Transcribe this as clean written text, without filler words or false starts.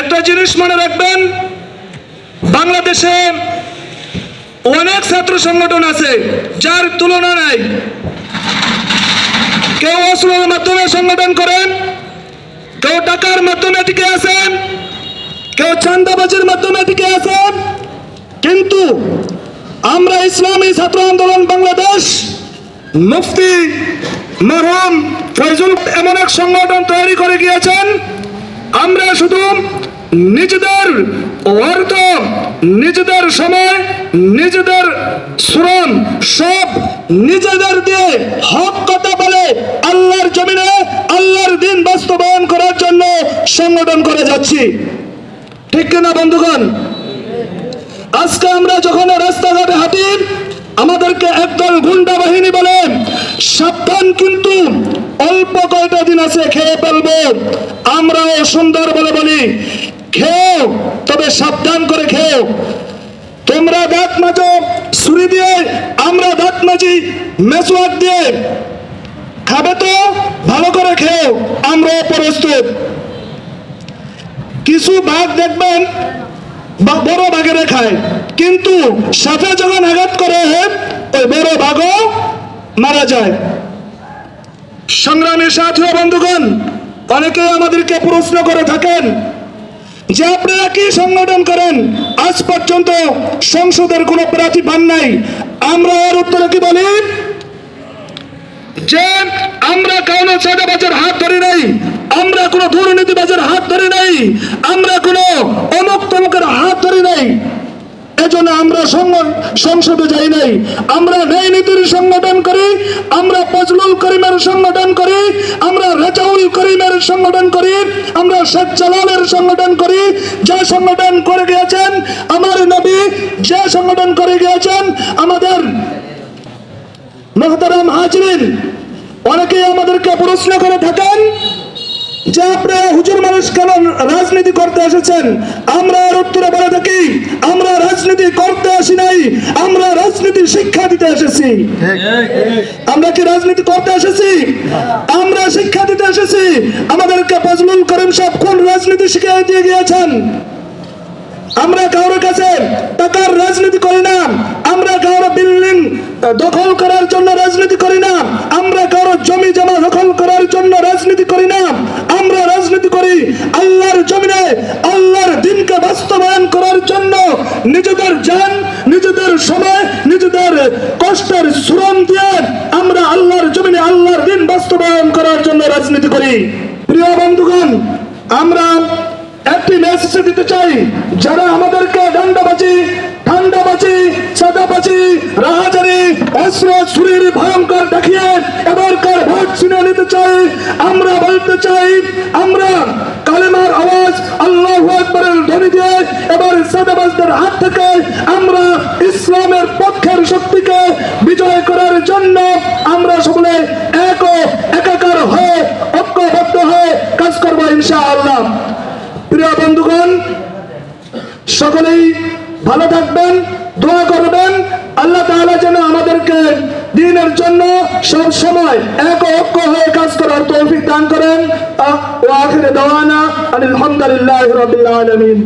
একটা জিনিস মনে রাখবেন, বাংলাদেশে অনেক ছাত্র সংগঠন আছে যার তুলনা নাই। কেউ অস্ত্রের মাধ্যমে সংগঠন করেন, কেউ টাকার মাধ্যমে টিকে আছেন, কেউ চাঁদাবাজির মাধ্যমে টিকে আছেন। কিন্তু আমরা ইসলামী ছাত্র আন্দোলন বাংলাদেশ, মুফতি মরহুম ফয়জুল এমন এক সংগঠন তৈরি করে গিয়েছেন। আমরা শুধু নিজেদের অর্থ, নিজেদের সময়, নিজেদের শ্রম সব নিজেদের দিয়ে হক কথা বলে আল্লাহর জমিনে আল্লাহর দিন বাস্তবায়ন করার জন্য সংগঠন করে যাচ্ছি। ঠিক কিনা বন্ধুগণ? আজকে আমরা যখন রাস্তাঘাটে হাঁটি, আমাদেরকে একদল গুন্ডা বাহিনী বলে সাবধান, কিন্তু অল্প কয়টা দিন আছে, খেয়ে ফেলবো। আমরাও সুন্দর বলে বলি, খেও, তবে সাবধান করে খেও। তোমরা দাঁত মাজো ছুরি দিয়ে, আমরা দাঁত মাজি মেসওয়াক দিয়ে। খাবে তো ভালো করে খেও, আমরাও প্রস্তুত। কিছু ভাগ দেখবেন বড় বাঘেরে খায়, কিন্তু সাপে যখন আঘাত করে ওই বড় বাঘও মারা যায়। সংগ্রামী সাথী ও বন্ধুগণ, অনেকে আমাদেরকে প্রশ্ন করে থাকেন যে আপনারা কি সংগঠন করেন, আজ পর্যন্ত সংসদের কোনো প্রার্থী পান নাই। আমরা এর উত্তরে কি বলি যে আমরা কোনো চাঁদাবাজের হাত ধরি নাই, আমরা কোনো দুর্নীতিবাজের হাত ধরি নাই, আমরা কোনো অমুক তমুকের হাত ধরি নাই। এজন্য আমরা সংসদে যাই নাই। আমরা ন্যায় নীতির সংগঠন করি, আমরা ফজলুল করিমের সংগঠন করি, আমরা রেজাউল করিমের সংগঠন করি, আমরা শেখ জালালের সংগঠন করি। যে সংগঠন করে গিয়েছেন আমার নবী, যে সংগঠন করে গিয়েছেন আমাদের মুহতারাম হাজিরিন। অনেকেই আমাদেরকে প্রশ্ন করে থাকেন যে আপনারা হুজুর মানুষ কেন রাজনীতি করতে এসেছেন। আমরা এর উত্তরে বলে থাকি, আমরা রাজনীতি করতে আসি নাই, আমরা রাজনীতি শিক্ষা দিতে এসেছি। আমরা কি রাজনীতি করতে এসেছি? আমরা শিক্ষা দিতে এসেছি। আমাদেরকে ফজলুল করিম সাহেব কোন রাজনীতি শিখিয়ে দিয়ে গিয়েছেন। আমরা কারোর কাছে টাকার রাজনীতি করি না, আমরা কারো বিল্ডিং দখল করার জন্য রাজনীতি করি না, আমরা কারো জমি জমা দখল করার জন্য রাজনীতি করি না। আমরা রাজনীতি করি আল্লাহর জমিনে আল্লাহর দিনকে বাস্তবায়ন করার জন্য। নিজেদের জান, নিজেদের সময়, নিজেদের কষ্টের শ্রম দিয়ে আমরা আল্লাহর জমিনে আল্লাহর দিন বাস্তবায়ন করার জন্য রাজনীতি করি। প্রিয় বন্ধুগণ, আমরা একটি মেসেজ দিতে চাই, যারা আমাদেরকে ডান্ডাবাজি, ঠান্ডাবাজি, চাঁদাবাজি, রাহাজারি, অস্ত্র ছুরির ভয়ঙ্কর দেখিয়ে এবারকার ভোট ছিনিয়ে নিতে চাই, আমরা বলতে চাই, আমরা কালেমার আওয়াজ আল্লাহু আকবারের ধ্বনি দিয়ে এবার চাঁদাবাজদের হাত থেকে আমরা ইসলামের পক্ষের শক্তিকে বিজয় করার জন্য আমরা সকলে একাকার হয়ে ঐক্যবদ্ধ হয়ে কাজ করবো ইনশাআল্লাহ। প্রিয় বন্ধুগণ, সকলেই ভালো থাকবেন, দোয়া করবেন আল্লাহ তাআলা যেন আমাদেরকে দ্বীনের জন্য সব সময় ঐক্য হয়ে কাজ করার তৌফিক দান করেন। ওয়া আখিরু দাওয়ানা আলহামদুলিল্লাহি রাব্বিল আলামিন।